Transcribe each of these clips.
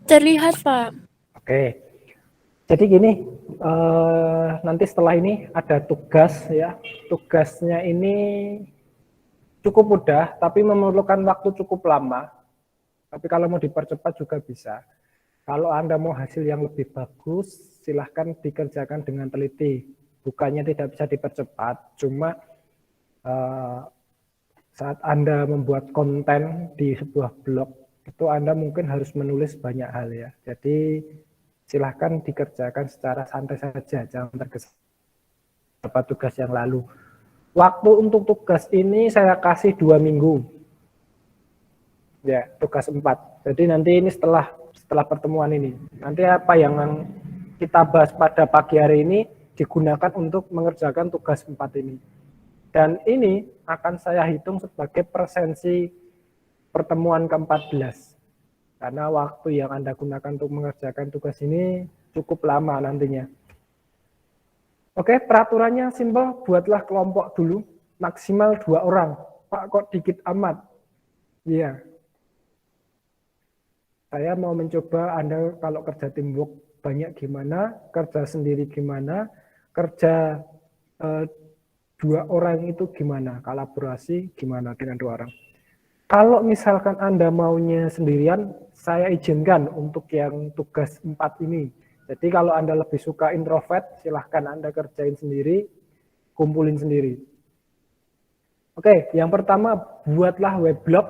Terlihat, Pak. Oke. Jadi gini, nanti setelah ini ada tugas ya. Tugasnya ini cukup mudah, tapi memerlukan waktu cukup lama. Tapi kalau mau dipercepat juga bisa. Kalau Anda mau hasil yang lebih bagus, silahkan dikerjakan dengan teliti. Bukannya tidak bisa dipercepat, cuma saat Anda membuat konten di sebuah blog, itu Anda mungkin harus menulis banyak hal ya. Jadi silahkan dikerjakan secara santai saja, jangan tergesa dapat tugas yang lalu. Waktu untuk tugas ini saya kasih 2 minggu. Ya, tugas 4. Jadi nanti ini setelah pertemuan ini. Nanti apa yang kita bahas pada pagi hari ini digunakan untuk mengerjakan tugas 4 ini. Dan ini akan saya hitung sebagai presensi pertemuan ke-14. Karena waktu yang Anda gunakan untuk mengerjakan tugas ini cukup lama nantinya. Oke, peraturannya simpel, buatlah kelompok dulu, maksimal 2 orang. Pak, kok dikit amat? Iya. Saya mau mencoba Anda kalau kerja teamwork banyak gimana, kerja sendiri gimana, kerja 2 orang itu gimana, kolaborasi gimana dengan 2 orang. Kalau misalkan Anda maunya sendirian, saya izinkan untuk yang tugas 4 ini. Jadi kalau Anda lebih suka introvert, silahkan Anda kerjain sendiri, kumpulin sendiri. Oke, yang pertama buatlah weblog,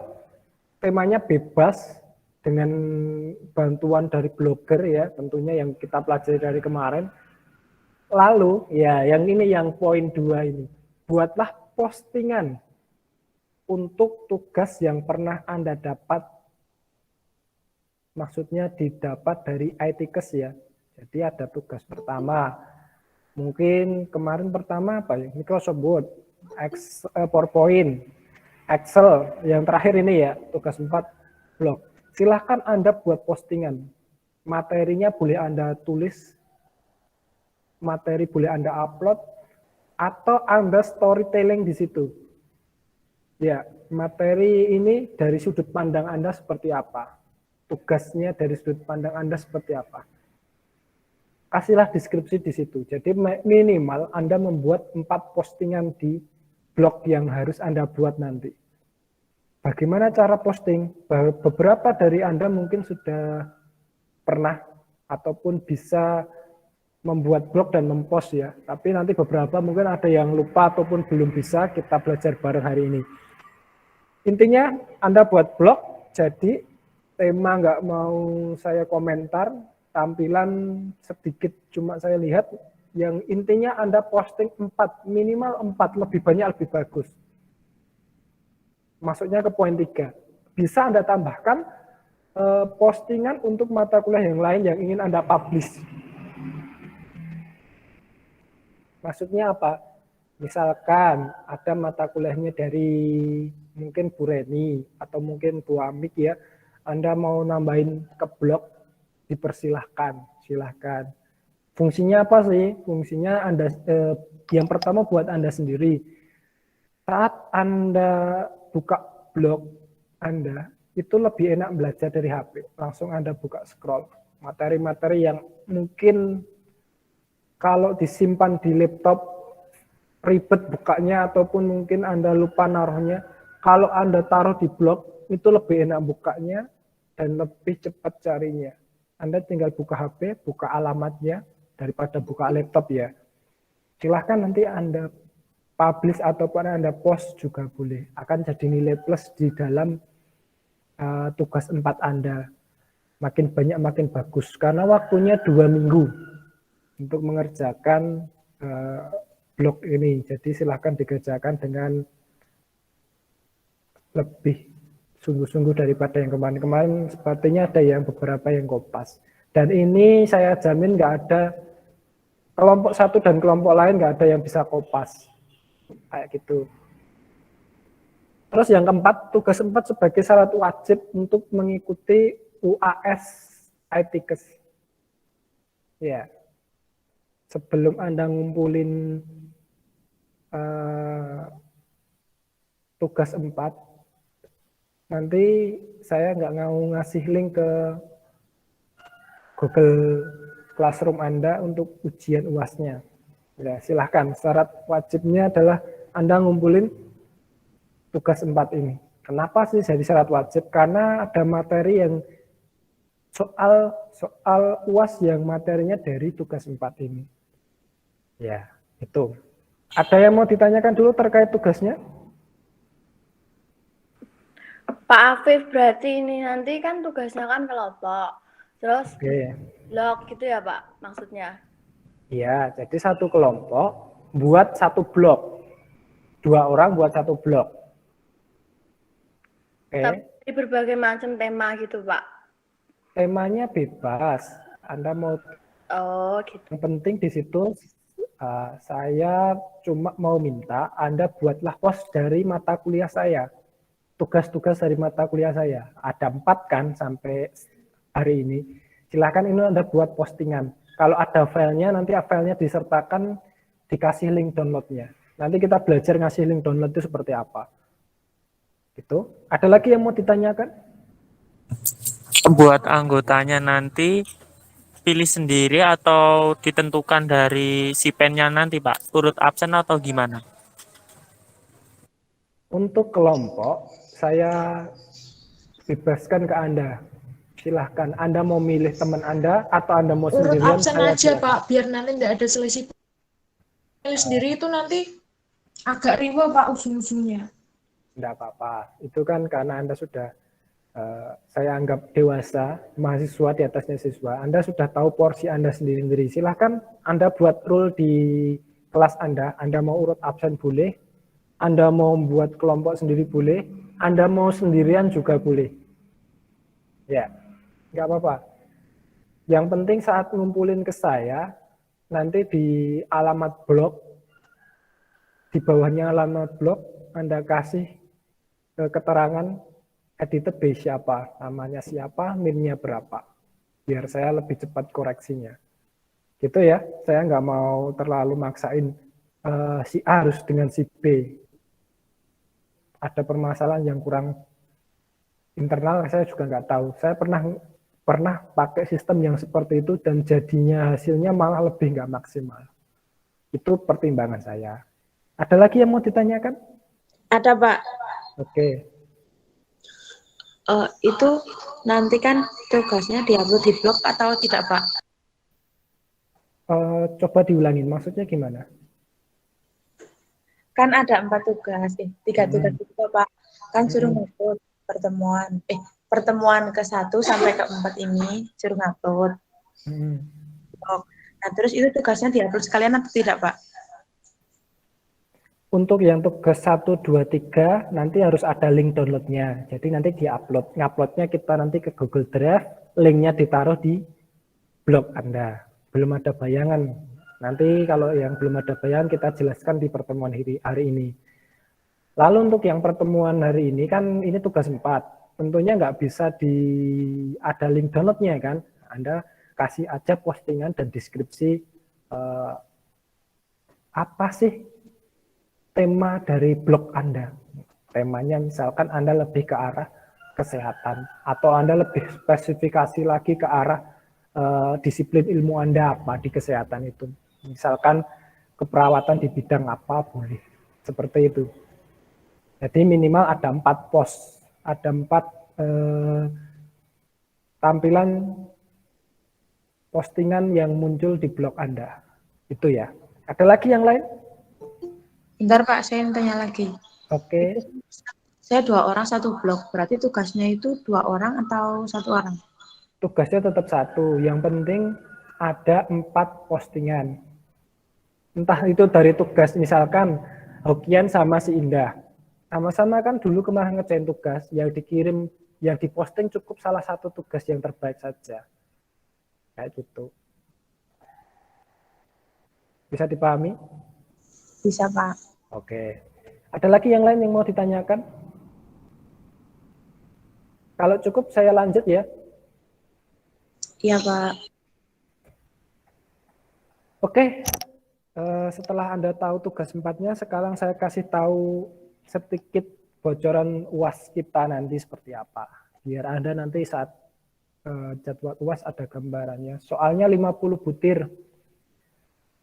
temanya bebas dengan bantuan dari blogger ya, tentunya yang kita pelajari dari kemarin. Lalu ya yang ini yang poin 2 ini, buatlah postingan untuk tugas yang pernah Anda dapat, maksudnya didapat dari ITKes ya. Jadi ada tugas pertama, mungkin kemarin pertama apa ya, Microsoft Word, PowerPoint, Excel, yang terakhir ini ya, tugas 4 blog. Silahkan Anda buat postingan, materinya boleh Anda tulis, materi boleh Anda upload, atau Anda storytelling di situ. Ya, materi ini dari sudut pandang Anda seperti apa? Tugasnya dari sudut pandang Anda seperti apa? Kasihlah deskripsi di situ. Jadi minimal Anda membuat 4 postingan di blog yang harus Anda buat nanti. Bagaimana cara posting? Beberapa dari Anda mungkin sudah pernah ataupun bisa membuat blog dan mempost ya. Tapi nanti beberapa mungkin ada yang lupa ataupun belum bisa, kita belajar bareng hari ini. Intinya Anda buat blog, jadi tema nggak mau saya komentar, tampilan sedikit cuma saya lihat, yang intinya Anda posting 4, minimal 4, lebih banyak lebih bagus. Masuknya ke poin 3. Bisa Anda tambahkan postingan untuk mata kuliah yang lain yang ingin Anda publish. Maksudnya apa? Misalkan ada mata kuliahnya dari mungkin Bu Reni atau mungkin Bu Amik ya, Anda mau nambahin ke blog, dipersilahkan, silahkan. Fungsinya apa sih? Fungsinya Anda yang pertama buat Anda sendiri. Saat Anda buka blog Anda, itu lebih enak belajar dari HP. Langsung Anda buka scroll. Materi-materi yang mungkin kalau disimpan di laptop ribet bukanya ataupun mungkin Anda lupa naruhnya. Kalau Anda taruh di blog, itu lebih enak bukanya dan lebih cepat carinya. Anda tinggal buka HP, buka alamatnya, daripada buka laptop ya. Silahkan nanti Anda publish ataupun Anda post juga boleh. Akan jadi nilai plus di dalam tugas 4 Anda. Makin banyak makin bagus. Karena waktunya 2 minggu untuk mengerjakan blog ini. Jadi silahkan dikerjakan dengan lebih sungguh-sungguh daripada yang kemarin-kemarin. Sepertinya ada yang beberapa yang kopas. Dan ini saya jamin nggak ada kelompok satu dan kelompok lain nggak ada yang bisa kopas. Kayak gitu. Terus yang keempat, tugas 4 sebagai syarat wajib untuk mengikuti UAS ITKes. Ya. Sebelum Anda ngumpulin tugas 4, nanti saya nggak mau ngasih link ke Google Classroom Anda untuk ujian UASnya. Ya, silahkan. Syarat wajibnya adalah Anda ngumpulin tugas 4 ini. Kenapa sih jadi syarat wajib? Karena ada materi yang soal UAS yang materinya dari tugas 4 ini. Ya, itu. Ada yang mau ditanyakan dulu terkait tugasnya? Pak Afif, berarti ini nanti kan tugasnya kan kelompok. Terus blok gitu ya Pak maksudnya? Iya, jadi satu kelompok buat satu blok. 2 orang buat satu blok. Tapi berbagai macam tema gitu Pak? Temanya bebas. Anda mau... gitu. Yang penting di situ saya cuma mau minta Anda buatlah pos dari mata kuliah saya. Tugas-tugas dari mata kuliah saya. Ada 4 kan sampai hari ini. Silakan ini Anda buat postingan. Kalau ada filenya, nanti filenya disertakan, dikasih link downloadnya. Nanti kita belajar ngasih link download itu seperti apa. Gitu. Ada lagi yang mau ditanyakan? Buat anggotanya nanti pilih sendiri atau ditentukan dari si pennya nanti Pak? Turut absen atau gimana? Untuk kelompok, saya bebaskan ke Anda. Silahkan, Anda mau milih teman Anda atau Anda mau sendirian. Urut absen aja Pak, biar nanti tidak ada selisih. Sendiri itu nanti agak riweh Pak ujung-ujungnya. Tidak apa-apa, itu kan karena Anda sudah, saya anggap dewasa, mahasiswa di atasnya siswa, Anda sudah tahu porsi Anda sendiri-sendiri. Silahkan Anda buat rule di kelas Anda mau urut absen boleh, Anda mau buat kelompok sendiri boleh, Anda mau sendirian juga boleh. Ya, nggak apa-apa. Yang penting saat ngumpulin ke saya, nanti di alamat blog, di bawahnya alamat blog, Anda kasih keterangan editor base siapa, namanya siapa, NIM-nya berapa. Biar saya lebih cepat koreksinya. Gitu ya, saya nggak mau terlalu maksain si A harus dengan si B. Ada permasalahan yang kurang internal, saya juga nggak tahu. Saya pernah pakai sistem yang seperti itu dan jadinya hasilnya malah lebih nggak maksimal. Itu pertimbangan saya. Ada lagi yang mau ditanyakan? Ada Pak. Oke. Itu nanti kan tugasnya diupload di blog atau tidak Pak? Coba diulangin, maksudnya gimana? Kan ada 4 tugas, 3 tugas itu Pak. Kan suruh ngupload pertemuan ke-1 sampai ke-4 ini suruh ngupload. Nah, terus itu tugasnya diupload sekalian atau tidak, Pak? Untuk yang tugas 1, 2, 3 nanti harus ada link downloadnya. Jadi nanti diupload. Nguploadnya kita nanti ke Google Drive, linknya ditaruh di blog Anda. Belum ada bayangan. Nanti kalau yang belum ada bayangan kita jelaskan di pertemuan hari ini. Lalu untuk yang pertemuan hari ini kan ini tugas 4. Tentunya nggak bisa ada link downloadnya kan. Anda kasih aja postingan dan deskripsi apa sih tema dari blog Anda. Temanya misalkan Anda lebih ke arah kesehatan atau Anda lebih spesifikasi lagi ke arah disiplin ilmu Anda apa di kesehatan itu. Misalkan keperawatan di bidang apa boleh. Seperti itu. Jadi minimal ada 4 post, ada 4 tampilan postingan yang muncul di blog Anda. Itu ya. Ada lagi yang lain? Bentar Pak, saya tanya lagi. Oke. Saya 2 orang 1 blog, berarti tugasnya itu 2 orang atau 1 orang? Tugasnya tetap 1, yang penting ada 4 postingan. Entah itu dari tugas misalkan Hokian sama si Indah. Sama-sama kan dulu kemarin ngerjain tugas, yang dikirim, yang diposting cukup salah satu tugas yang terbaik saja. Kayak gitu. Bisa dipahami? Bisa Pak. Oke. Ada lagi yang lain yang mau ditanyakan? Kalau cukup saya lanjut ya. Iya Pak. Oke. Setelah Anda tahu tugas 4-nya, sekarang saya kasih tahu sedikit bocoran UAS kita nanti seperti apa. Biar Anda nanti saat jadwal UAS ada gambarannya. Soalnya 50 butir.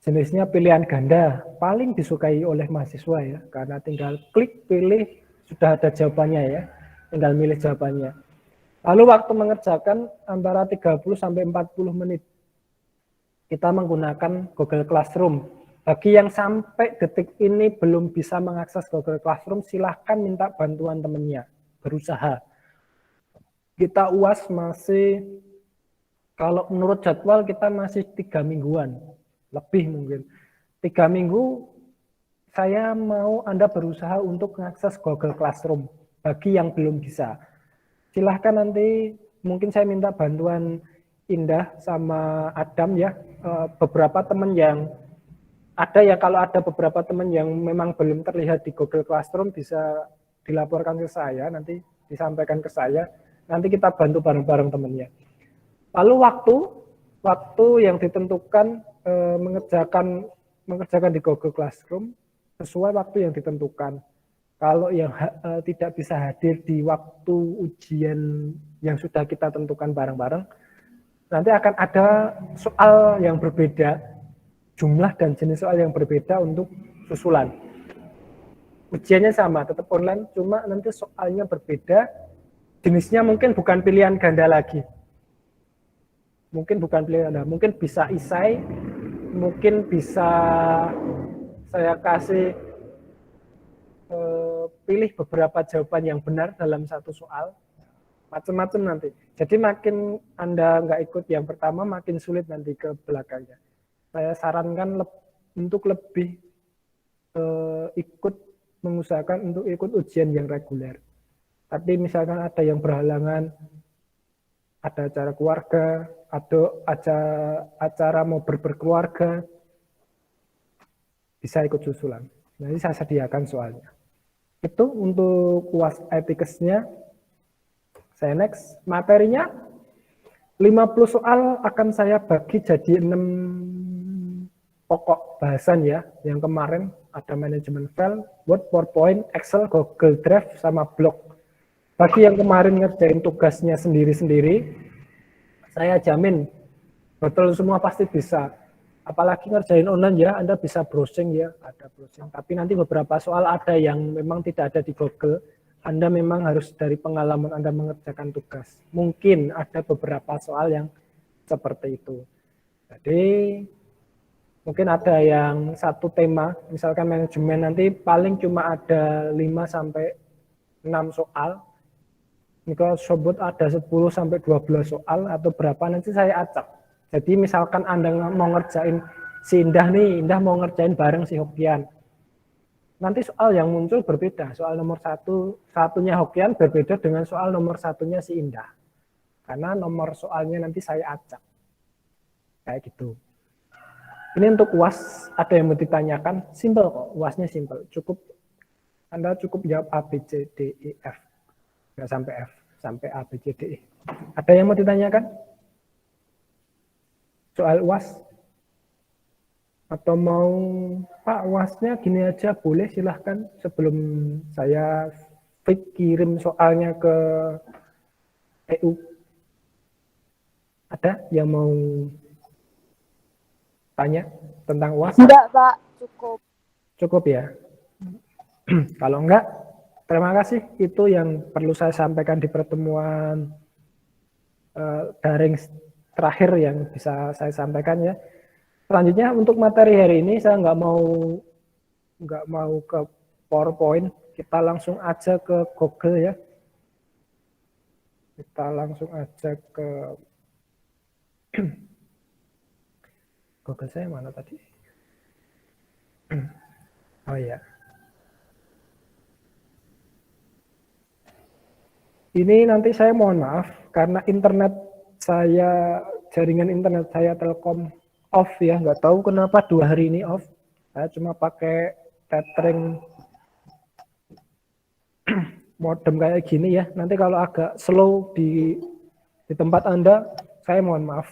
Jenisnya pilihan ganda, paling disukai oleh mahasiswa ya, karena tinggal klik pilih sudah ada jawabannya ya, tinggal milih jawabannya. Lalu waktu mengerjakan antara 30 sampai 40 menit. Kita menggunakan Google Classroom. Bagi yang sampai detik ini belum bisa mengakses Google Classroom, silahkan minta bantuan temannya, berusaha. Kita UAS masih, kalau menurut jadwal kita masih 3 mingguan. Lebih mungkin 3 minggu. Saya mau Anda berusaha untuk mengakses Google Classroom bagi yang belum bisa. Silahkan nanti mungkin saya minta bantuan Indah sama Adam ya, beberapa teman yang ada ya, kalau ada beberapa teman yang memang belum terlihat di Google Classroom bisa dilaporkan ke saya, nanti disampaikan ke saya, nanti kita bantu bareng-bareng temannya. Lalu waktu yang ditentukan mengerjakan di Google Classroom sesuai waktu yang ditentukan. Kalau yang tidak bisa hadir di waktu ujian yang sudah kita tentukan bareng-bareng, nanti akan ada soal yang berbeda, jumlah dan jenis soal yang berbeda untuk susulan. Ujiannya sama, tetap online, cuma nanti soalnya berbeda, jenisnya mungkin bukan pilihan ganda lagi. Mungkin bukan pilihan ganda, mungkin bisa isai, mungkin bisa saya kasih pilih beberapa jawaban yang benar dalam satu soal, macam-macam nanti. Jadi makin Anda nggak ikut yang pertama, makin sulit nanti ke belakangnya. Saya sarankan untuk lebih mengusahakan untuk ikut ujian yang reguler. Tapi misalkan ada yang berhalangan, ada acara keluarga, ada acara mau berkeluarga, bisa ikut susulan. Nanti saya sediakan soalnya. Itu untuk UAS etikesnya. Saya next. Materinya 50 soal akan saya bagi jadi 6 pokok bahasan ya. Yang kemarin ada manajemen file, Word, PowerPoint, Excel, Google Drive, sama blog. Bagi yang kemarin ngerjain tugasnya sendiri-sendiri, saya jamin betul semua pasti bisa. Apalagi ngerjain online ya, Anda bisa browsing ya, ada browsing. Tapi nanti beberapa soal ada yang memang tidak ada di Google. Anda memang harus dari pengalaman Anda mengerjakan tugas. Mungkin ada beberapa soal yang seperti itu. Jadi mungkin ada yang satu tema, misalkan manajemen, nanti paling cuma ada 5 sampai 6 soal. Microsoft Word ada 10 sampai 12 soal atau berapa, nanti saya acak. Jadi misalkan Anda mau ngerjain si Indah nih, Indah mau ngerjain bareng si Hokian. Nanti soal yang muncul berbeda. Soal nomor satunya Hokian berbeda dengan soal nomor satunya si Indah. Karena nomor soalnya nanti saya acak. Kayak gitu. Ini untuk UAS, ada yang mau ditanyakan? Simple kok, UASnya simple. Anda cukup jawab A, B, C, D, E, F. Nggak sampai F, sampai A, B, C, D, E. Ada yang mau ditanyakan? Soal UAS? Atau mau, Pak, UASnya gini aja, boleh silahkan. Sebelum saya kirim soalnya ke EU. Ada yang mau tanya tentang UAS? Enggak, Pak. Cukup. Cukup ya? Kalau enggak, terima kasih. Itu yang perlu saya sampaikan di pertemuan daring terakhir yang bisa saya sampaikan ya. Selanjutnya untuk materi hari ini saya nggak mau ke PowerPoint, kita langsung aja ke Google ya. Kita langsung aja ke Google saya mana tadi? Oh ya. Ini nanti saya mohon maaf karena jaringan internet saya Telkom off ya, nggak tahu kenapa 2 hari ini off. Saya cuma pakai tethering modem kayak gini ya. Nanti kalau agak slow di tempat Anda, saya mohon maaf.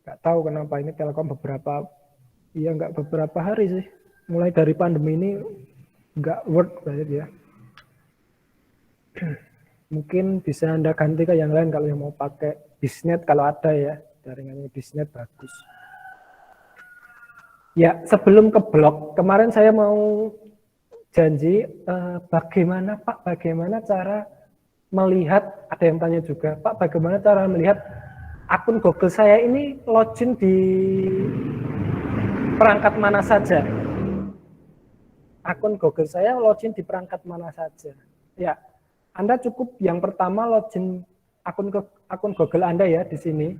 Nggak tahu kenapa ini Telkom nggak beberapa hari sih. Mulai dari pandemi ini nggak work banget ya. Mungkin bisa Anda ganti ke yang lain kalau yang mau pakai Bisnet, kalau ada ya, jaringannya Bisnet bagus. Ya, sebelum ke blog, kemarin saya mau janji bagaimana Pak, bagaimana cara melihat, ada yang tanya juga, Pak, bagaimana cara melihat akun Google saya ini login di perangkat mana saja? Akun Google saya login di perangkat mana saja? Ya, Anda cukup yang pertama login akun Google Anda ya di sini.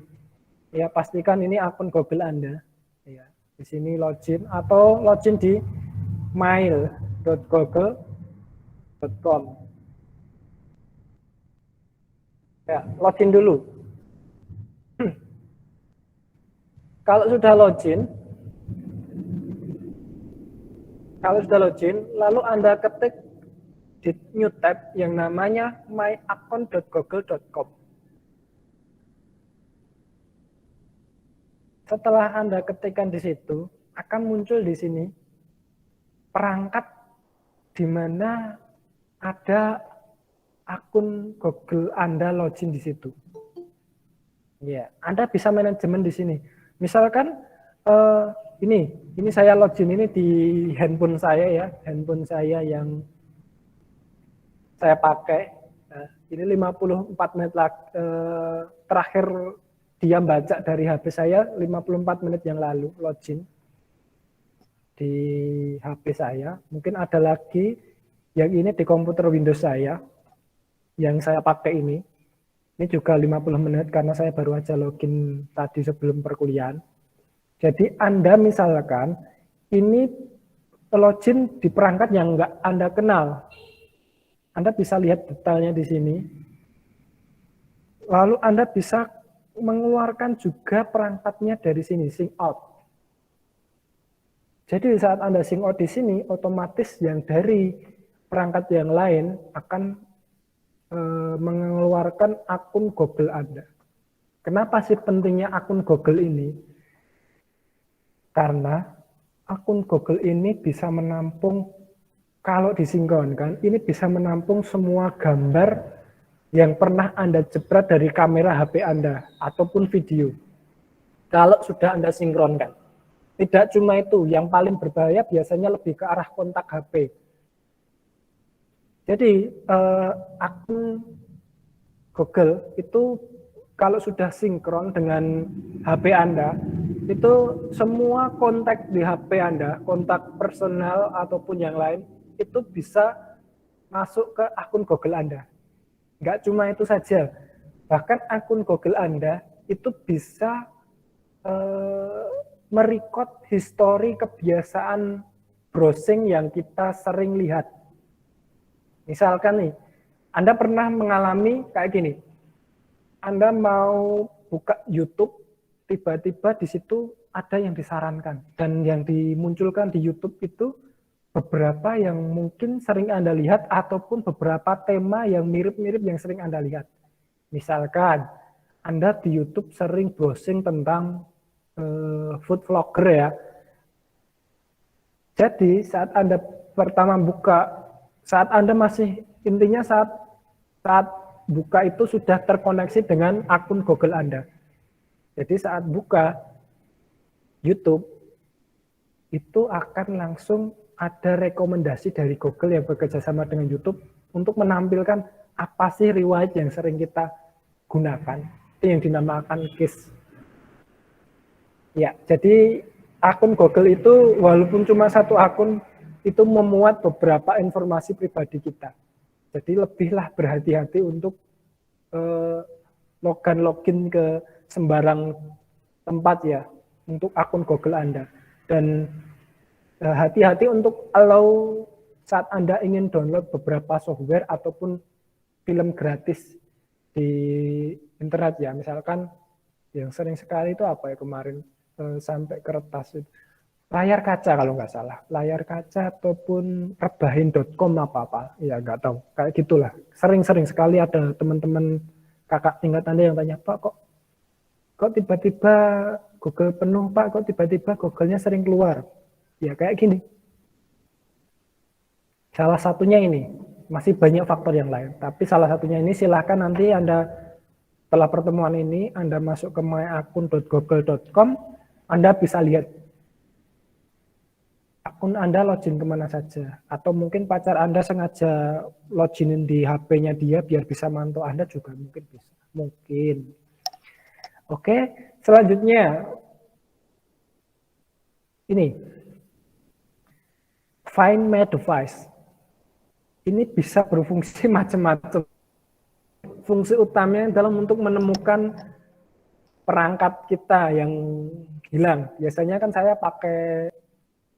Ya, pastikan ini akun Google Anda. Ya, di sini login atau login di mail.google.com. Ya, login dulu. Kalau sudah login, lalu Anda ketik di new tab yang namanya myaccount.google.com. Setelah Anda ketikkan di situ, akan muncul di sini perangkat di mana ada akun Google Anda login di situ. Ya, Anda bisa manajemen di sini. Misalkan ini saya login ini di handphone saya ya, handphone saya yang saya pakai. Nah, ini 54 menit terakhir dia baca dari HP saya 54 menit yang lalu login di HP saya. Mungkin ada lagi yang ini di komputer Windows saya yang saya pakai ini. Ini juga 50 menit karena saya baru aja login tadi sebelum perkuliahan. Jadi Anda misalkan ini login di perangkat yang enggak Anda kenal. Anda bisa lihat detailnya di sini. Lalu Anda bisa mengeluarkan juga perangkatnya dari sini, sync out. Jadi saat Anda sync out di sini, otomatis yang dari perangkat yang lain akan mengeluarkan akun Google Anda. Kenapa sih pentingnya akun Google ini? Karena akun Google ini bisa menampung, kalau disinkronkan, ini bisa menampung semua gambar yang pernah Anda jepret dari kamera HP Anda ataupun video. Kalau sudah Anda sinkronkan. Tidak cuma itu, yang paling berbahaya biasanya lebih ke arah kontak HP. Jadi akun Google itu kalau sudah sinkron dengan HP Anda, itu semua kontak di HP Anda, kontak personal ataupun yang lain, itu bisa masuk ke akun Google Anda. Nggak cuma itu saja, bahkan akun Google Anda itu bisa merekod histori kebiasaan browsing yang kita sering lihat. Misalkan nih, Anda pernah mengalami kayak gini, Anda mau buka YouTube, tiba-tiba di situ ada yang disarankan, dan yang dimunculkan di YouTube itu beberapa yang mungkin sering Anda lihat, ataupun beberapa tema yang mirip-mirip yang sering Anda lihat. Misalkan, Anda di YouTube sering browsing tentang food vlogger ya. Jadi, saat Anda pertama buka, saat Anda masih, intinya saat buka itu sudah terkoneksi dengan akun Google Anda. Jadi saat buka YouTube, itu akan langsung ada rekomendasi dari Google yang bekerja sama dengan YouTube untuk menampilkan apa sih riwayat yang sering kita gunakan. Itu yang dinamakan case. Ya, jadi akun Google itu walaupun cuma satu akun, itu memuat beberapa informasi pribadi kita. Jadi lebihlah berhati-hati untuk login ke sembarang tempat ya, untuk akun Google Anda. Dan hati-hati untuk allow saat Anda ingin download beberapa software ataupun film gratis di internet ya. Misalkan yang sering sekali itu apa ya kemarin, sampai kertas itu. Layar kaca kalau nggak salah, layar kaca ataupun rebahin.com apa-apa, ya nggak tahu, kayak gitulah. Sering-sering sekali ada teman-teman kakak tingkat Anda yang tanya, Pak kok tiba-tiba Google penuh Pak, kok tiba-tiba Google-nya sering keluar. Ya kayak gini. Salah satunya ini, masih banyak faktor yang lain. Tapi salah satunya ini silahkan nanti Anda setelah pertemuan ini Anda masuk ke myakun.google.com, Anda bisa lihat akun Anda login kemana saja. Atau mungkin pacar Anda sengaja loginin di HP-nya dia biar bisa mantau Anda juga mungkin bisa. Mungkin. Oke, selanjutnya ini Find My Device. Ini bisa berfungsi macam-macam. Fungsi utamanya dalam untuk menemukan perangkat kita yang hilang. Biasanya kan saya pakai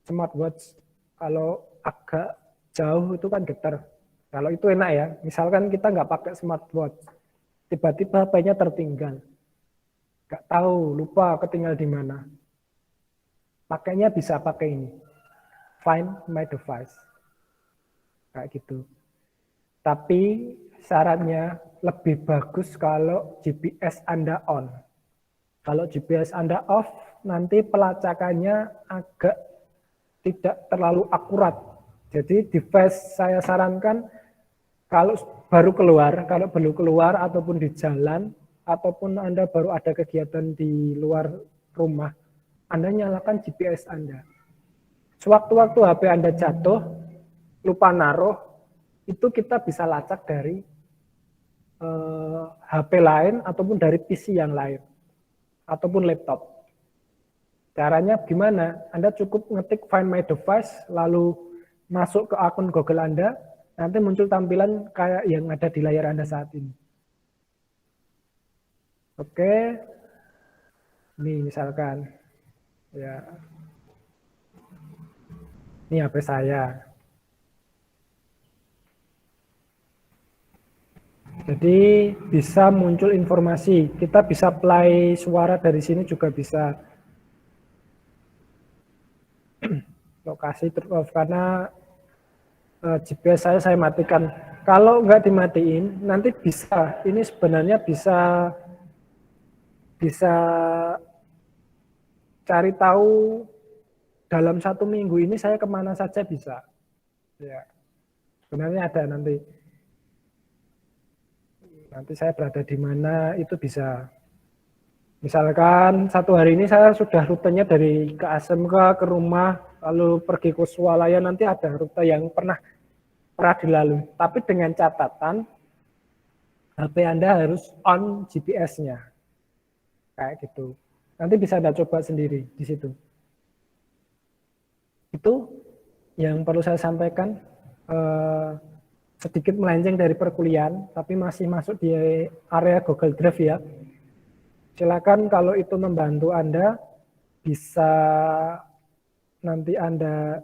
smartwatch. Kalau agak jauh itu kan getar. Kalau itu enak ya. Misalkan kita nggak pakai smartwatch, tiba-tiba HP-nya tertinggal. Nggak tahu, lupa ketinggal di mana. Pakainya bisa pakai ini. Find My Device. Kayak gitu. Tapi syaratnya lebih bagus kalau GPS Anda on. Kalau GPS Anda off, nanti pelacakannya agak tidak terlalu akurat. Jadi device saya sarankan kalau baru keluar, kalau belum keluar ataupun di jalan, ataupun Anda baru ada kegiatan di luar rumah, Anda nyalakan GPS Anda. Sewaktu-waktu HP Anda jatuh, lupa naruh, itu kita bisa lacak dari HP lain ataupun dari PC yang lain, ataupun laptop. Caranya gimana? Anda cukup ngetik Find My Device, lalu masuk ke akun Google Anda, nanti muncul tampilan kayak yang ada di layar Anda saat ini. Oke, ini misalkan, ya, ini HP saya. Jadi bisa muncul informasi. Kita bisa play suara dari sini juga bisa. Lokasi off karena GPS saya matikan. Kalau nggak dimatiin, nanti bisa. Ini sebenarnya bisa cari tahu dalam 1 minggu ini saya kemana saja bisa. Ya, sebenarnya ada nanti. Nanti saya berada di mana itu bisa. Misalkan 1 hari ini saya sudah rutenya dari ke ASMK ke rumah, lalu pergi ke swalayan, nanti ada rute yang pernah dilalui. Tapi dengan catatan HP Anda harus on GPS-nya. Kayak gitu. Nanti bisa Anda coba sendiri di situ. Itu yang perlu saya sampaikan. Sedikit melenceng dari perkuliahan, tapi masih masuk di area Google Drive ya. Silakan kalau itu membantu Anda, bisa nanti Anda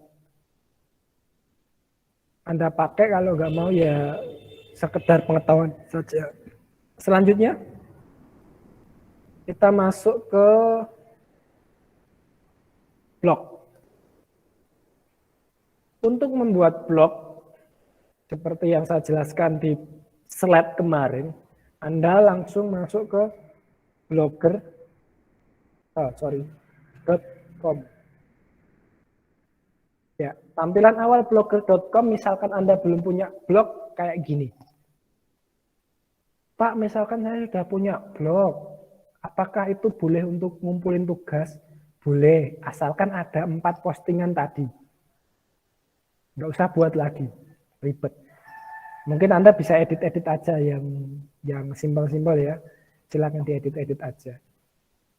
pakai, kalau nggak mau ya sekedar pengetahuan saja. Selanjutnya, kita masuk ke blog. Untuk membuat blog, seperti yang saya jelaskan di slide kemarin, Anda langsung masuk ke blogger.com. Ya, tampilan awal blogger.com, misalkan Anda belum punya blog kayak gini. Pak, misalkan saya sudah punya blog, apakah itu boleh untuk ngumpulin tugas? Boleh, asalkan ada 4 postingan tadi. Nggak usah buat lagi, ribet. Mungkin Anda bisa edit-edit aja yang simpel-simpel ya. Silakan diedit-edit aja.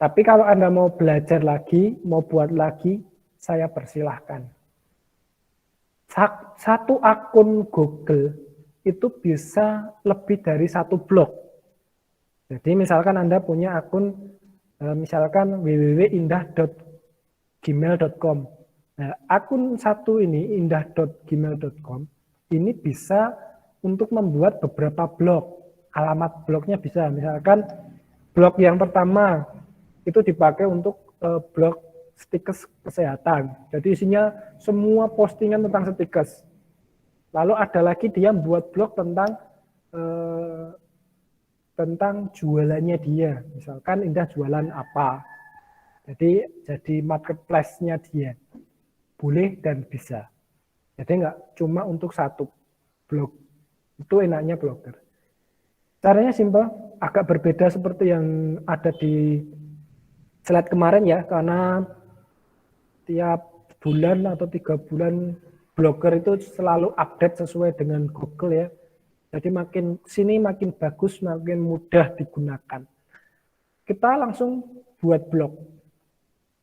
Tapi kalau Anda mau belajar lagi, mau buat lagi, saya persilahkan. Satu akun Google itu bisa lebih dari 1 blog. Jadi misalkan Anda punya akun, misalkan www.indah.gmail.com. Nah, akun satu ini, indah.gmail.com, ini bisa untuk membuat beberapa blog. Alamat blognya bisa, misalkan blog yang pertama itu dipakai untuk blog stikers kesehatan. Jadi isinya semua postingan tentang stikers. Lalu ada lagi dia membuat blog tentang jualannya dia. Misalkan Indah jualan apa. Jadi marketplace-nya dia. Boleh dan bisa. Jadi nggak cuma untuk 1 blog. Itu enaknya blogger. Caranya simpel, agak berbeda seperti yang ada di slide kemarin ya, karena tiap bulan atau 3 bulan blogger itu selalu update sesuai dengan Google ya. Jadi makin sini makin bagus, makin mudah digunakan. Kita langsung buat blog.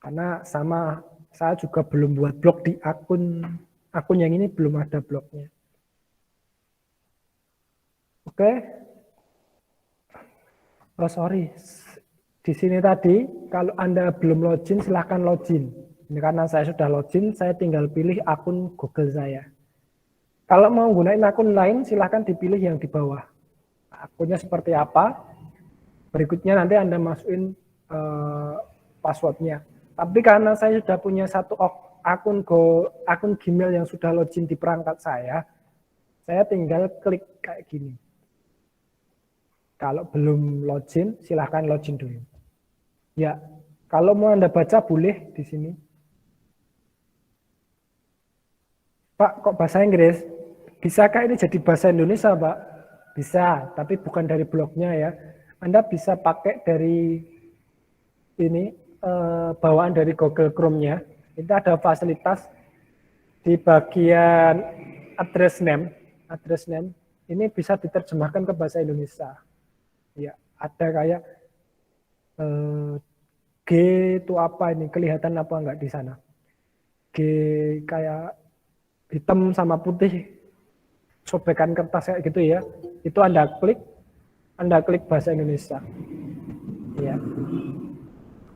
Karena sama saya juga belum buat blog di akun yang ini belum ada blognya. Oke. Oh sorry, di sini tadi kalau Anda belum login silahkan login. Ini karena saya sudah login, saya tinggal pilih akun Google saya. Kalau mau gunain akun lain silahkan dipilih yang di bawah. Akunnya seperti apa? Berikutnya nanti Anda masukin passwordnya. Tapi karena saya sudah punya satu akun Gmail yang sudah login di perangkat saya tinggal klik kayak gini. Kalau belum login, silahkan login dulu. Ya, kalau mau Anda baca boleh di sini. Pak, kok bahasa Inggris? Bisakah ini jadi bahasa Indonesia, Pak? Bisa, tapi bukan dari blognya ya. Anda bisa pakai dari ini, bawaan dari Google Chrome-nya. Itu ada fasilitas di bagian address name. Ini bisa diterjemahkan ke bahasa Indonesia. Ya, ada kayak G itu apa ini, kelihatan apa enggak di sana? G kayak hitam sama putih, sobekan kertas kayak gitu ya. Itu Anda klik bahasa Indonesia. Ya.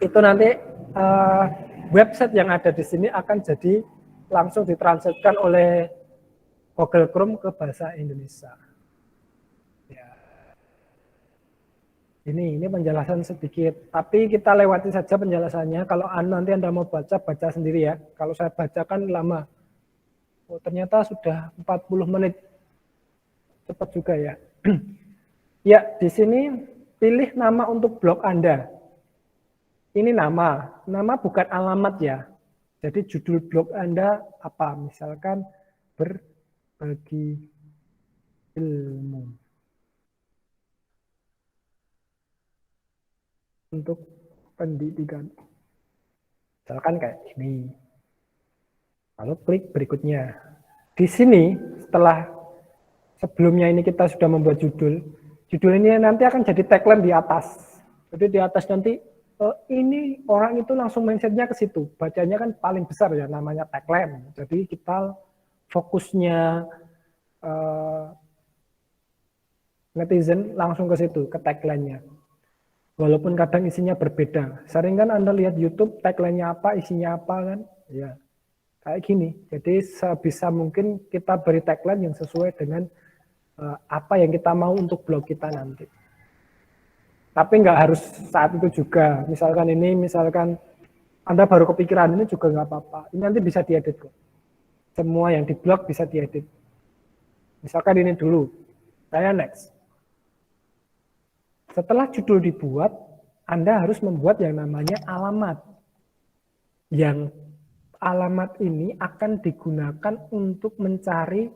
Itu nanti website yang ada di sini akan jadi langsung ditranslatekan oleh Google Chrome ke bahasa Indonesia. Ini penjelasan sedikit, tapi kita lewati saja penjelasannya. Kalau nanti Anda mau baca sendiri ya. Kalau saya bacakan lama. Oh, ternyata sudah 40 menit. Cepat juga ya. Ya, di sini pilih nama untuk blog Anda. Ini nama bukan alamat ya. Jadi judul blog Anda apa? Misalkan berbagi ilmu. Untuk pendidikan. Misalkan kayak ini. Lalu klik berikutnya. Di sini setelah sebelumnya ini kita sudah membuat judul ini nanti akan jadi tagline di atas. Jadi di atas nanti ini orang itu langsung mindsetnya ke situ. Bacanya kan paling besar ya namanya tagline. Jadi kita fokusnya netizen langsung ke situ, ke tagline-nya. Walaupun kadang isinya berbeda. Sering kan Anda lihat YouTube, tagline-nya apa, isinya apa kan? Ya, kayak gini. Jadi sebisa mungkin kita beri tagline yang sesuai dengan apa yang kita mau untuk blog kita nanti. Tapi nggak harus saat itu juga. Misalkan Anda baru kepikiran ini juga nggak apa-apa. Ini nanti bisa diedit kok. Semua yang di blog bisa diedit. Misalkan ini dulu. Saya next. Setelah judul dibuat, Anda harus membuat yang namanya alamat. Yang alamat ini akan digunakan untuk mencari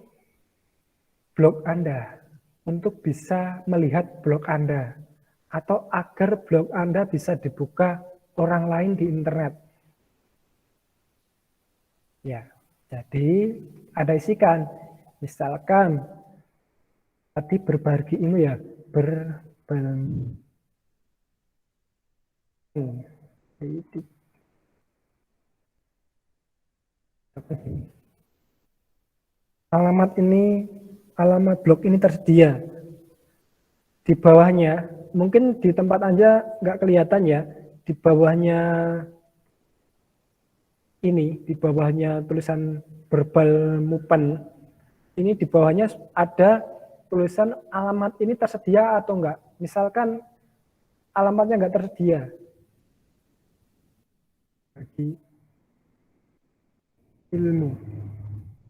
blog Anda, untuk bisa melihat blog Anda, atau agar blog Anda bisa dibuka orang lain di internet. Ya, jadi ada isikan. Misalkan tadi berbagi ini ya, alamat blog ini tersedia di bawahnya. Mungkin di tempat aja nggak kelihatan ya, di bawahnya ini, di bawahnya tulisan Verbal Mupen, ini di bawahnya ada tulisan alamat ini tersedia atau enggak. Misalkan alamatnya enggak tersedia. Bagi ilmu.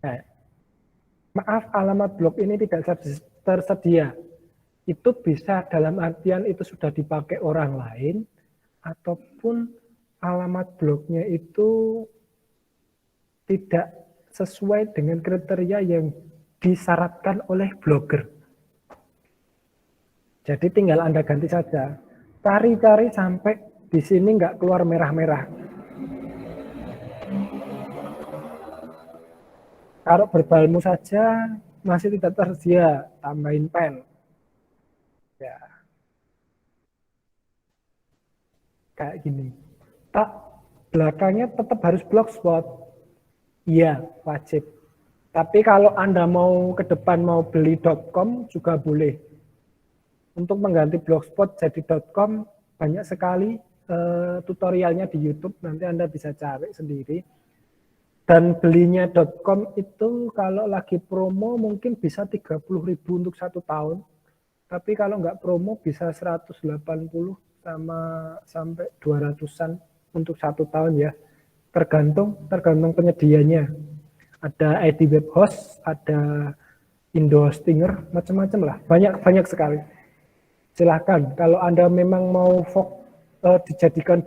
Nah, maaf, alamat blog ini tidak tersedia. Itu bisa dalam artian itu sudah dipakai orang lain, ataupun alamat blognya itu tidak sesuai dengan kriteria yang disyaratkan oleh blogger. Jadi tinggal Anda ganti saja. Cari-cari sampai di sini nggak keluar merah-merah. Kalau berbalmu saja masih tidak tersedia, tambahin pen. Ya, kayak gini. Tak, belakangnya tetap harus blogspot. Iya, wajib. Tapi kalau Anda mau ke depan mau beli .com juga boleh. Untuk mengganti blogspot jadi .com banyak sekali tutorialnya di YouTube, nanti Anda bisa cari sendiri. Dan belinya .com itu kalau lagi promo mungkin bisa 30.000 untuk 1 tahun. Tapi kalau nggak promo bisa 180 sampai 200-an untuk 1 tahun ya. Tergantung penyedianya. Ada ID web host, ada Indo Hostinger, macam-macam lah. Banyak sekali. Silahkan kalau Anda memang mau dijadikan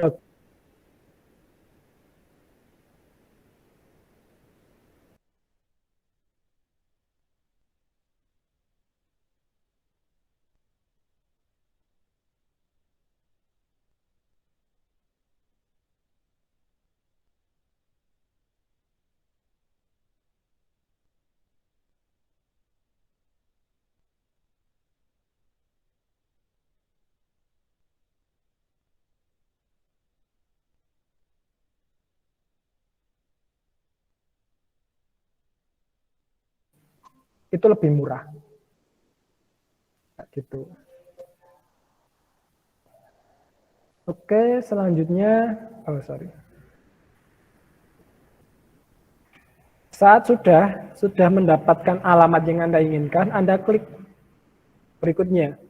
itu lebih murah. Gitu. Oke, selanjutnya, saat sudah mendapatkan alamat yang Anda inginkan, Anda klik berikutnya.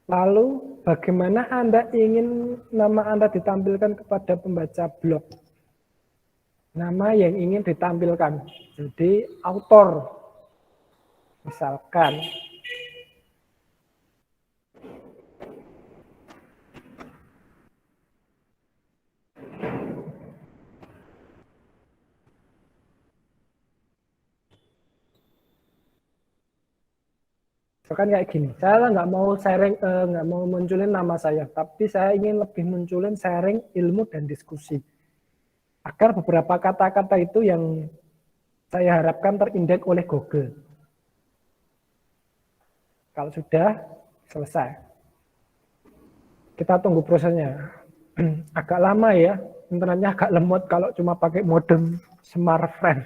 Lalu, bagaimana Anda ingin nama Anda ditampilkan kepada pembaca blog? Nama yang ingin ditampilkan. Jadi, autor. Misalkan, kayak gini, saya nggak mau sharing, nggak mau munculin nama saya, tapi saya ingin lebih munculin sharing ilmu dan diskusi. Agar beberapa kata-kata itu yang saya harapkan terindeks oleh Google. Kalau sudah selesai, kita tunggu prosesnya. Agak lama ya, internetnya agak lemot kalau cuma pakai modem smartphone.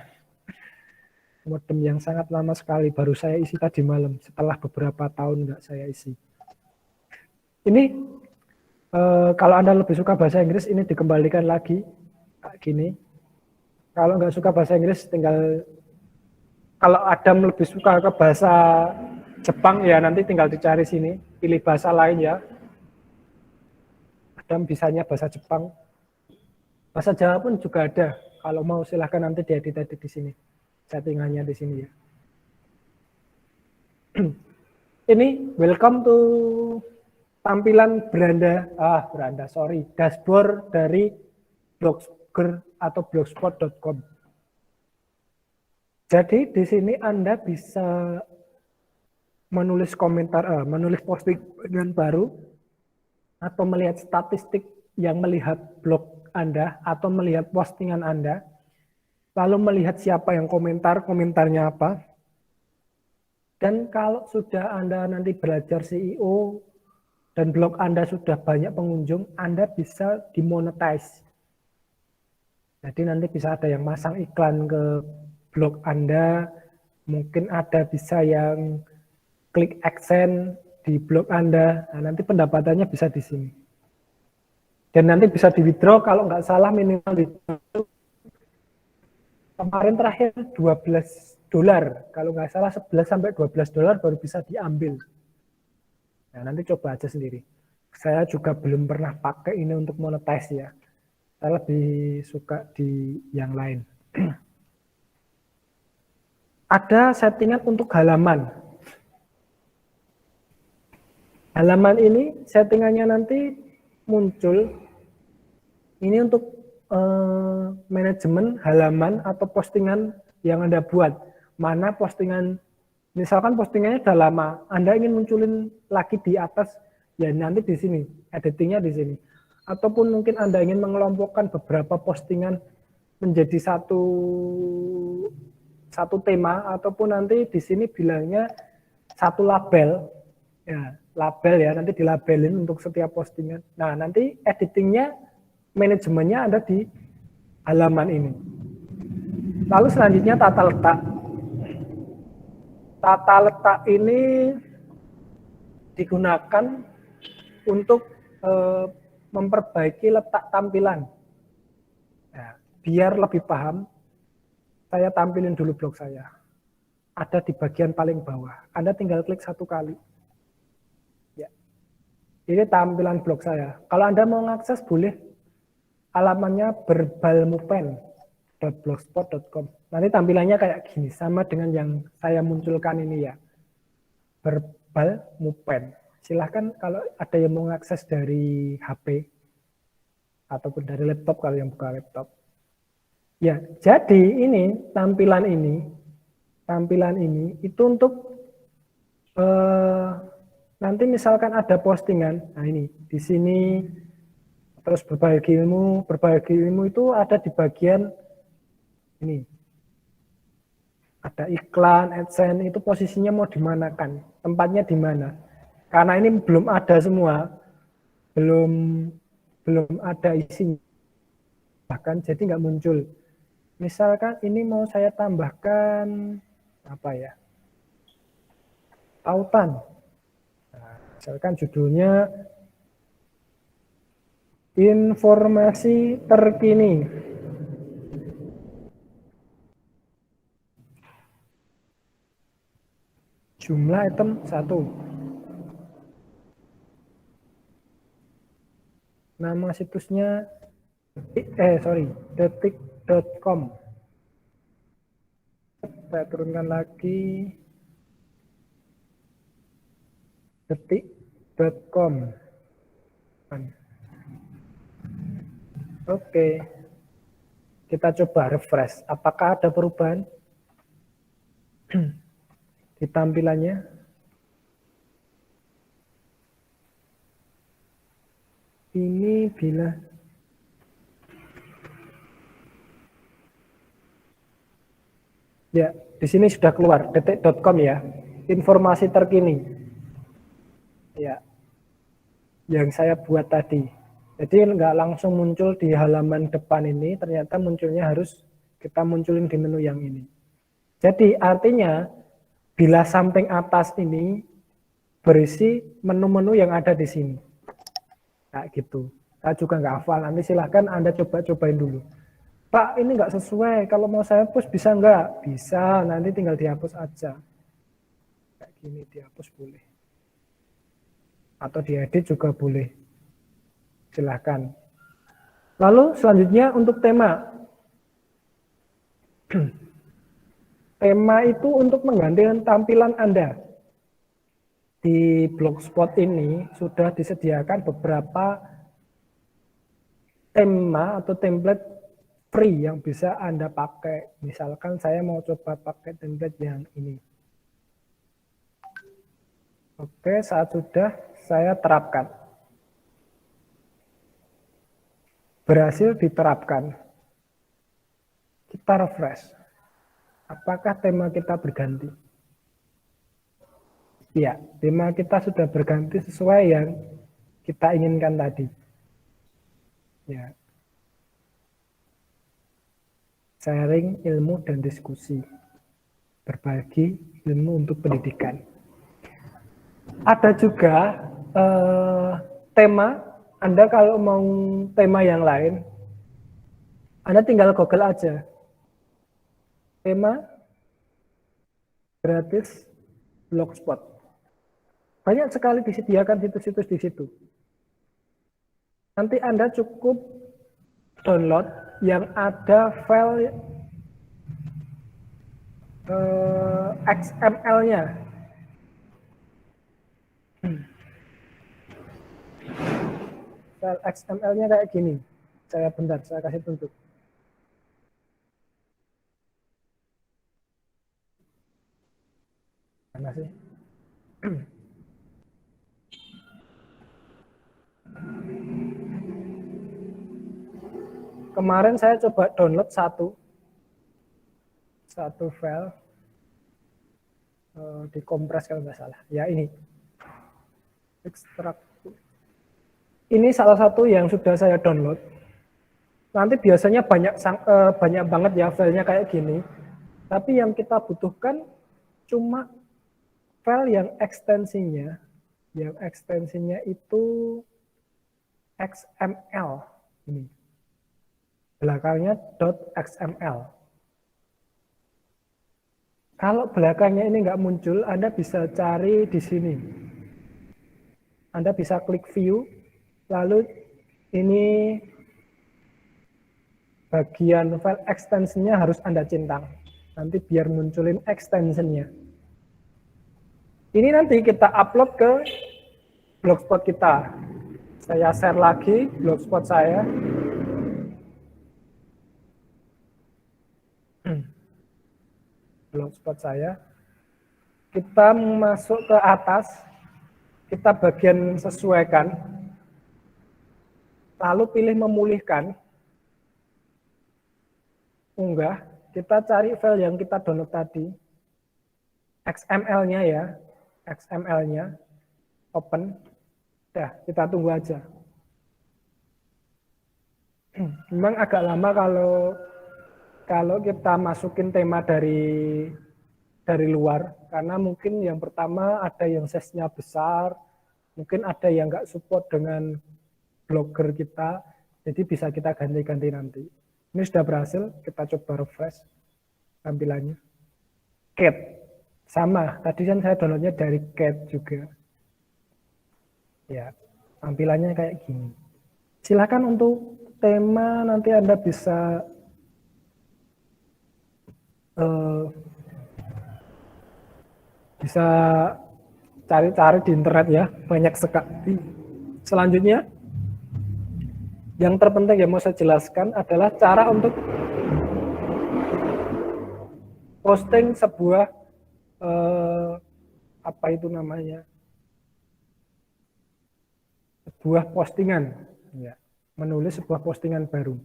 Modem yang sangat lama sekali, baru saya isi tadi malam, setelah beberapa tahun nggak saya isi. Ini, kalau Anda lebih suka bahasa Inggris, ini dikembalikan lagi, kayak gini. Kalau nggak suka bahasa Inggris, tinggal, kalau Adam lebih suka ke bahasa Jepang, ya nanti tinggal dicari sini, pilih bahasa lain ya. Adam bisanya bahasa Jepang. Bahasa Jawa pun juga ada, kalau mau silahkan nanti diedit-edit di sini. Settingannya di sini ya. Ini welcome to tampilan dashboard dari Blogger atau blogspot.com. Jadi di sini Anda bisa menulis komentar, menulis postingan baru, atau melihat statistik yang melihat blog Anda atau melihat postingan Anda. Lalu melihat siapa yang komentarnya apa. Dan kalau sudah Anda nanti belajar SEO dan blog Anda sudah banyak pengunjung, Anda bisa dimonetize. Jadi nanti bisa ada yang masang iklan ke blog Anda, mungkin ada bisa yang klik AdSense di blog Anda. Nah, nanti pendapatannya bisa di sini. Dan nanti bisa di withdraw kalau nggak salah minimal di kemarin terakhir $12, kalau nggak salah 11 sampai $12 baru bisa diambil. Nah, nanti coba aja sendiri. Saya juga belum pernah pakai ini untuk monetize ya. Saya lebih suka di yang lain. Ada settingan untuk halaman. Halaman ini settingannya nanti muncul. Ini untuk manajemen halaman atau postingan yang Anda buat. Mana postingan Misalkan postingannya udah lama, Anda ingin munculin lagi di atas, ya nanti di sini, editingnya di sini. Ataupun mungkin Anda ingin mengelompokkan beberapa postingan menjadi satu tema, ataupun nanti di sini bilangnya satu label, ya nanti dilabelin untuk setiap postingan. Nah nanti editingnya, manajemennya ada di halaman ini. Lalu selanjutnya tata letak. Tata letak ini digunakan untuk memperbaiki letak tampilan. Nah, biar lebih paham, saya tampilin dulu blog saya. Ada di bagian paling bawah. Anda tinggal klik satu kali. Ya. Ini tampilan blog saya. Kalau Anda mau mengakses boleh. Alamannya berbalmupen.blogspot.com. Nanti tampilannya kayak gini, sama dengan yang saya munculkan ini ya. Berbalmupen. Silahkan kalau ada yang mau mengakses dari HP ataupun dari laptop kalau yang buka laptop. Ya, jadi ini tampilan ini itu untuk nanti misalkan ada postingan. Nah ini di sini terus berbagi ilmu itu ada di bagian ini. Ada iklan, AdSense, itu posisinya mau dimanakan, tempatnya di mana. Karena ini belum ada semua, belum ada isinya, bahkan jadi nggak muncul. Misalkan ini mau saya tambahkan apa ya, tautan. Nah, misalkan judulnya informasi terkini. Jumlah item 1. Nama situsnya detik.com. Saya turunkan lagi. detik.com. Oke. Kita coba refresh. Apakah ada perubahan di tampilannya? Ini bila ya, di sini sudah keluar detik.com ya, informasi terkini. Ya, yang saya buat tadi. Jadi nggak langsung muncul di halaman depan ini, ternyata munculnya harus kita munculin di menu yang ini. Jadi artinya bila samping atas ini berisi menu-menu yang ada di sini. Nah gitu. Saya juga nggak hafal, nanti silahkan Anda coba-cobain dulu. Pak, ini nggak sesuai, kalau mau saya hapus bisa nggak? Bisa, nanti tinggal dihapus aja. Kayak gini, dihapus boleh. Atau diedit juga boleh. Silahkan. Lalu selanjutnya untuk tema. Tema itu untuk mengganti tampilan Anda. Di Blogspot ini sudah disediakan beberapa tema atau template free yang bisa Anda pakai. Misalkan saya mau coba pakai template yang ini. Oke, saat sudah saya terapkan. Berhasil diterapkan. Kita refresh. Apakah tema kita berganti? Ya, tema kita sudah berganti sesuai yang kita inginkan tadi. Ya. Sharing ilmu dan diskusi. Berbagi ilmu untuk pendidikan. Ada juga tema, Anda kalau mau tema yang lain, Anda tinggal Google aja. Tema gratis Blogspot. Banyak sekali disediakan situs-situs di situ. Nanti Anda cukup download yang ada file XML-nya. File XML-nya kayak gini. Saya kasih tunjuk. kasih. Kemarin saya coba download satu file, dikompres kalau nggak salah. Ya ini, ekstrak. Ini salah satu yang sudah saya download. Nanti biasanya banyak banget ya filenya kayak gini. Tapi yang kita butuhkan cuma file yang ekstensinya itu XML ini. Belakangnya .xml. Kalau belakangnya ini nggak muncul, Anda bisa cari di sini. Anda bisa klik view, lalu ini bagian file extensionnya harus Anda centang. Nanti biar munculin extensionnya. Ini nanti kita upload ke blogspot kita. Saya share lagi blogspot saya. Blogspot saya. Kita masuk ke atas, kita bagian sesuaikan, lalu pilih memulihkan, unggah, kita cari file yang kita download tadi, XML-nya ya, XML-nya, open, dah kita tunggu aja. Memang agak lama kalau kita masukin tema dari luar, karena mungkin yang pertama ada yang size-nya besar, mungkin ada yang nggak support dengan blogger kita, jadi bisa kita ganti-ganti nanti. Ini sudah berhasil, kita coba refresh tampilannya. Cat, sama, tadi kan saya downloadnya dari Cat juga. Ya, tampilannya kayak gini. Silakan untuk tema nanti Anda bisa cari-cari di internet ya, banyak sekali. Selanjutnya, yang terpenting yang mau saya jelaskan adalah cara untuk posting sebuah apa itu namanya, sebuah postingan, ya, menulis sebuah postingan baru.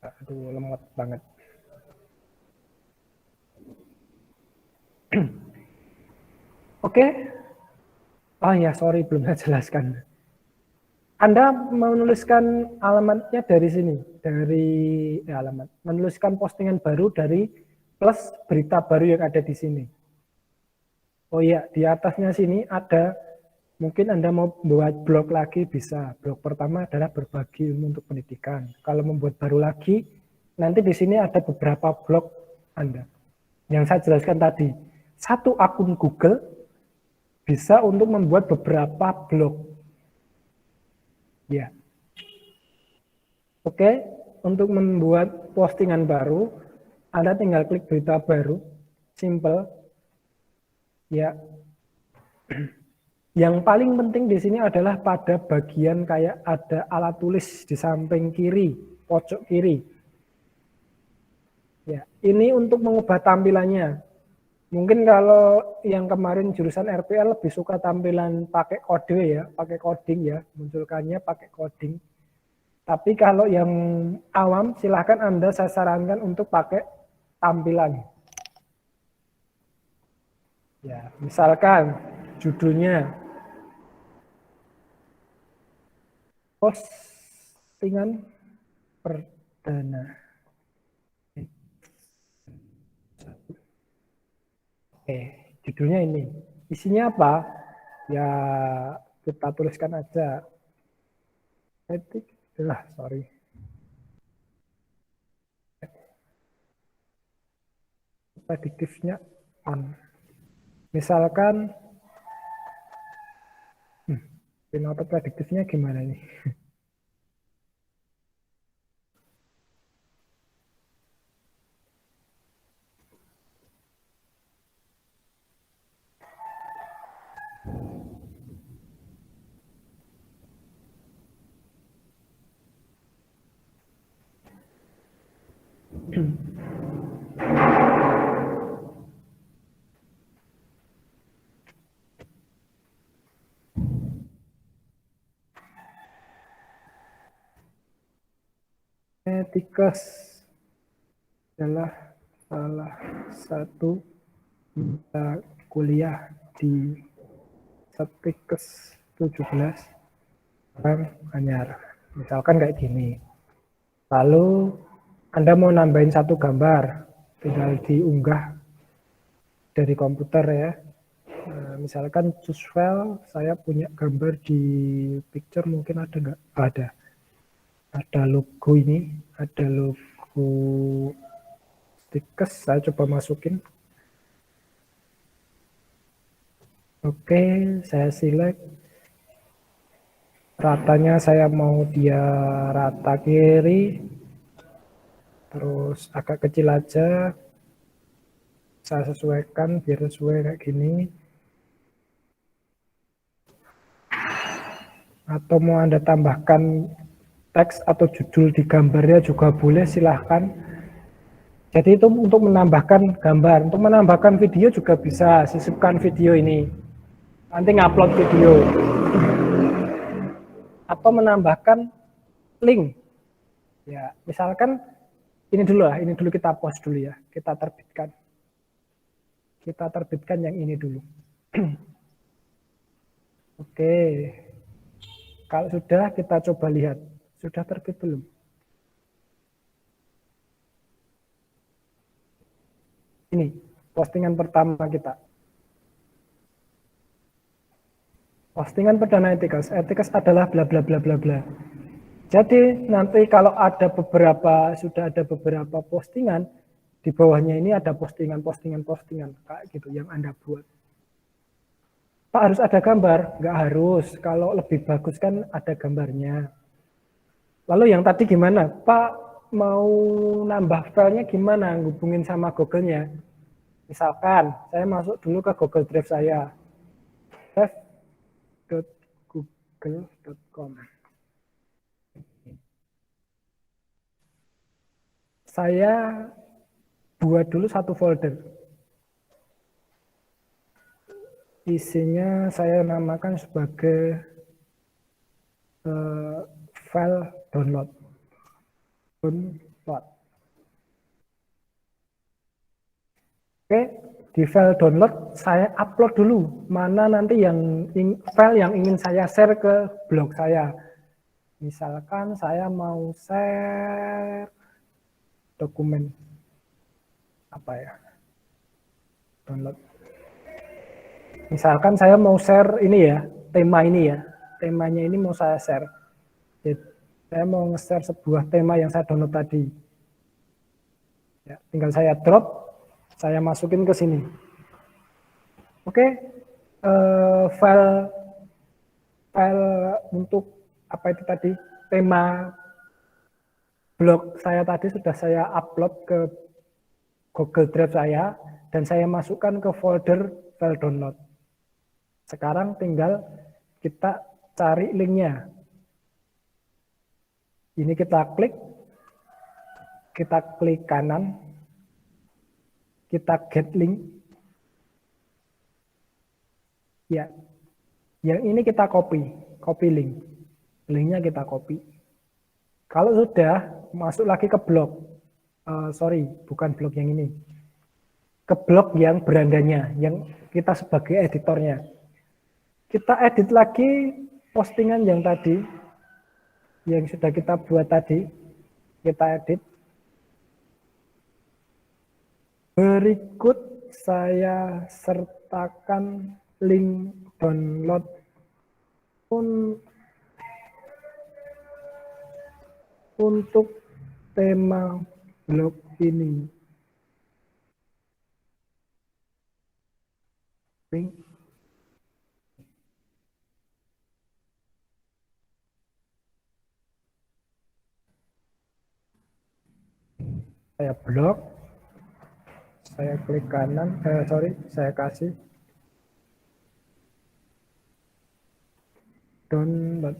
Aduh, lemot banget. Oke. Oh ya, sorry belum saya jelaskan. Anda menuliskan alamatnya dari sini, menuliskan postingan baru dari plus berita baru yang ada di sini. Oh iya, di atasnya sini ada, mungkin Anda mau buat blog lagi bisa. Blog pertama adalah berbagi ilmu untuk pendidikan. Kalau membuat baru lagi, nanti di sini ada beberapa blog Anda. Yang saya jelaskan tadi, satu akun Google bisa untuk membuat beberapa blog. Ya. Oke, untuk membuat postingan baru, Anda tinggal klik berita baru, simple. Ya. Yang paling penting di sini adalah pada bagian kayak ada alat tulis di samping kiri, pojok kiri. Ya, ini untuk mengubah tampilannya. Mungkin kalau yang kemarin jurusan RPL lebih suka tampilan pakai kode ya, pakai coding ya, munculkannya pakai coding. Tapi kalau yang awam silahkan Anda saya sarankan untuk pakai tampilan. Ya, misalkan judulnya postingan perdana. Oke, judulnya ini. Isinya apa? Ya, kita tuliskan aja. Sorry. Prediktifnya on. Misalkan, auto prediktifnya gimana nih? Etikes adalah salah satu mata kuliah di Setikes 17 Anyar. Misalkan kayak gini. Lalu Anda mau nambahin satu gambar, tinggal diunggah dari komputer ya. Nah, misalkan choose file, saya punya gambar di picture, mungkin ada nggak? Ada. Ada logo ini, ada logo Setikes, saya coba masukin. Oke, saya select. Ratanya saya mau dia rata kiri, terus agak kecil aja. Saya sesuaikan biar sesuai kayak gini. Atau mau Anda tambahkan teks atau judul di gambarnya juga boleh, silahkan. Jadi itu untuk menambahkan gambar. Untuk menambahkan video juga bisa, sisipkan video ini. Nanti ngupload video. Atau menambahkan link. Ya, misalkan ini dulu lah, ini dulu kita post dulu ya. Kita terbitkan. Kita terbitkan yang ini dulu. Oke. Kalau sudah, kita coba lihat. Sudah terbit belum? Ini, postingan pertama kita. Postingan perdana Etikes. Etikes adalah bla bla bla bla bla. Jadi nanti kalau ada beberapa, sudah ada beberapa postingan, di bawahnya ini ada postingan kayak gitu yang Anda buat. Pak harus ada gambar? Nggak harus. Kalau lebih bagus kan ada gambarnya. Lalu yang tadi gimana? Pak mau nambah filenya gimana? Hubungin sama Google-nya. Misalkan saya masuk dulu ke Google Drive saya. drive.google.com. Saya buat dulu satu folder. Isinya saya namakan sebagai file download. Oke, di file download saya upload dulu mana nanti yang file yang ingin saya share ke blog saya. Misalkan saya mau share dokumen apa ya? Download. Misalkan saya mau share ini ya, tema ini ya. Temanya ini mau saya share. Jadi, saya mau nge-share sebuah tema yang saya download tadi. Ya, tinggal saya drop, saya masukin ke sini. Oke, file untuk apa itu tadi? Tema blog saya tadi sudah saya upload ke Google Drive saya dan saya masukkan ke folder file download. Sekarang tinggal kita cari linknya. Ini kita klik kanan, kita get link. Ya, yang ini kita copy link. Linknya kita copy. Kalau sudah, masuk lagi ke blog. Sorry, bukan blog yang ini. Ke blog yang berandanya, yang kita sebagai editornya. Kita edit lagi postingan yang tadi, yang sudah kita buat tadi, kita edit. Berikut saya sertakan link download untuk tema blog ini. Saya blok, saya klik kanan, saya kasih download.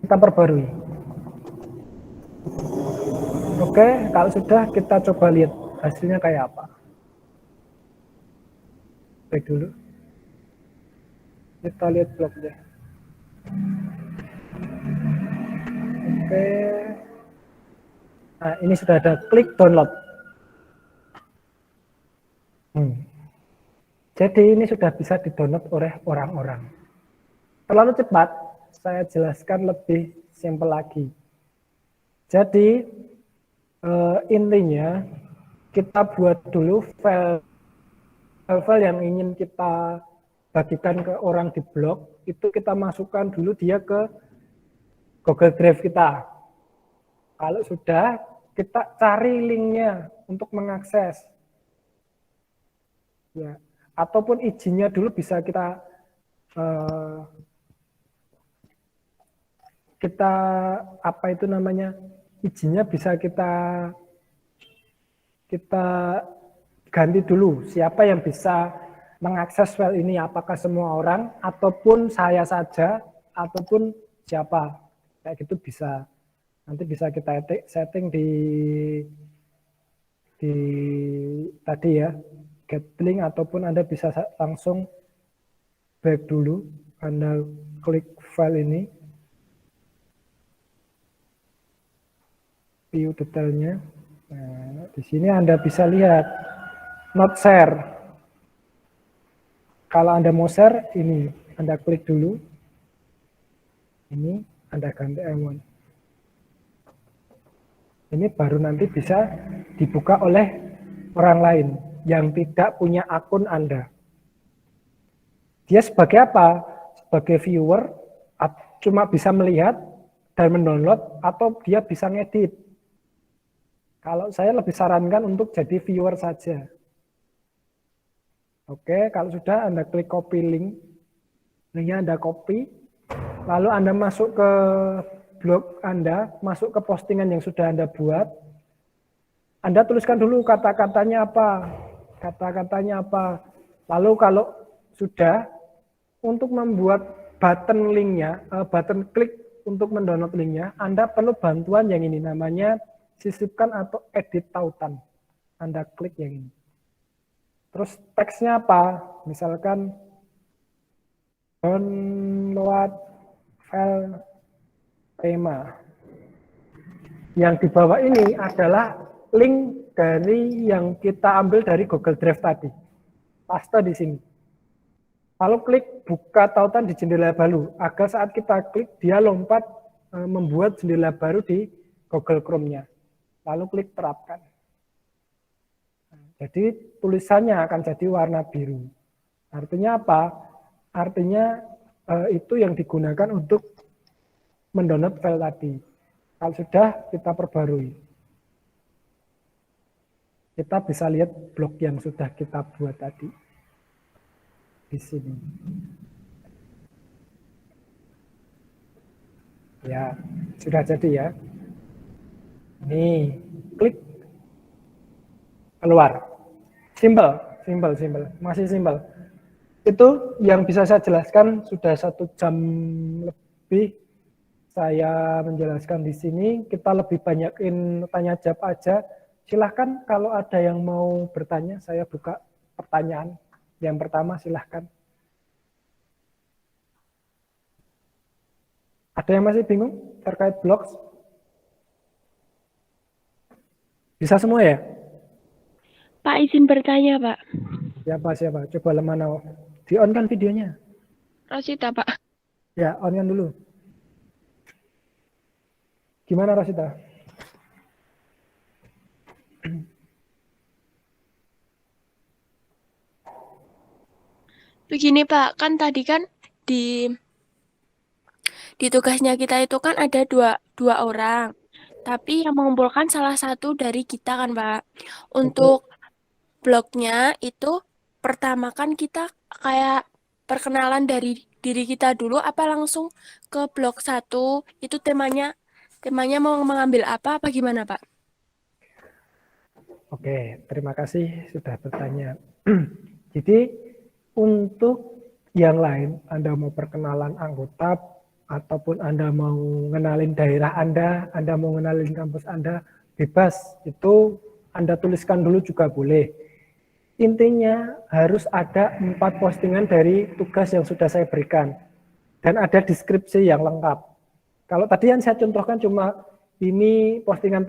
kita perbarui. Oke, kalau sudah kita coba lihat hasilnya kayak apa. Baik dulu. Kita lihat blognya. Oke. Nah, ini sudah ada klik download. Jadi ini sudah bisa di-download oleh orang-orang. Terlalu cepat, saya jelaskan lebih simpel lagi. Jadi intinya kita buat dulu file yang ingin kita bagikan ke orang di blog, itu kita masukkan dulu dia ke Google Drive kita. Kalau sudah, kita cari linknya untuk mengakses. Ya, ataupun izinnya dulu bisa kita apa itu namanya, izinnya bisa kita ganti dulu siapa yang bisa mengakses file ini, apakah semua orang ataupun saya saja ataupun siapa, kayak gitu bisa. Nanti bisa kita setting di tadi ya, get link, ataupun Anda bisa langsung back dulu, Anda klik file ini, view detailnya. Nah, di sini Anda bisa lihat not share. Kalau Anda mau share, ini Anda klik dulu, ini Anda ganti icon. Ini baru nanti bisa dibuka oleh orang lain yang tidak punya akun Anda. Dia sebagai apa? Sebagai viewer, cuma bisa melihat dan mendownload, atau dia bisa ngedit. Kalau saya lebih sarankan untuk jadi viewer saja. Oke, kalau sudah Anda klik copy link, linknya Anda copy, lalu Anda masuk ke blog Anda, masuk ke postingan yang sudah Anda buat. Anda tuliskan dulu kata-katanya apa. Lalu kalau sudah, untuk membuat button linknya, button klik untuk mendownload linknya, Anda perlu bantuan yang ini, namanya sisipkan atau edit tautan. Anda klik yang ini. Terus teksnya apa? Misalkan download file tema. Yang di bawah ini adalah link dari yang kita ambil dari Google Drive tadi. Paste di sini. Lalu klik buka tautan di jendela baru, agar saat kita klik dia lompat membuat jendela baru di Google Chrome-nya. Lalu klik terapkan. Jadi tulisannya akan jadi warna biru. Artinya apa? Artinya itu yang digunakan untuk mendownload file tadi. Kalau sudah, kita perbarui. Kita bisa lihat blog yang sudah kita buat tadi. Di sini. Ya, sudah jadi ya. Nih, klik. Keluar. Simple. Masih simple. Itu yang bisa saya jelaskan, sudah 1 jam lebih saya menjelaskan di sini. Kita lebih banyakin tanya jawab aja. Silahkan kalau ada yang mau bertanya, saya buka pertanyaan. Yang pertama silahkan. Ada yang masih bingung terkait blogs? Bisa semua ya? Pak, izin bertanya, Pak. Siapa? Coba lemana. Di-on kan videonya? Rosita, Pak. Ya, on kan dulu. Gimana Rosita? Begini, Pak. Kan tadi kan di tugasnya kita itu kan ada dua orang. Tapi yang mengumpulkan salah satu dari kita kan, Pak. Untuk blognya itu pertama kan kita kayak perkenalan dari diri kita dulu, apa langsung ke blog 1 itu temanya mau mengambil apa gimana, Pak? Oke, terima kasih sudah bertanya. Jadi untuk yang lain, Anda mau perkenalan anggota ataupun Anda mau ngenalin daerah Anda mau ngenalin kampus Anda, bebas. Itu Anda tuliskan dulu juga boleh. Intinya harus ada 4 postingan dari tugas yang sudah saya berikan. Dan ada deskripsi yang lengkap. Kalau tadi yang saya contohkan cuma ini postingan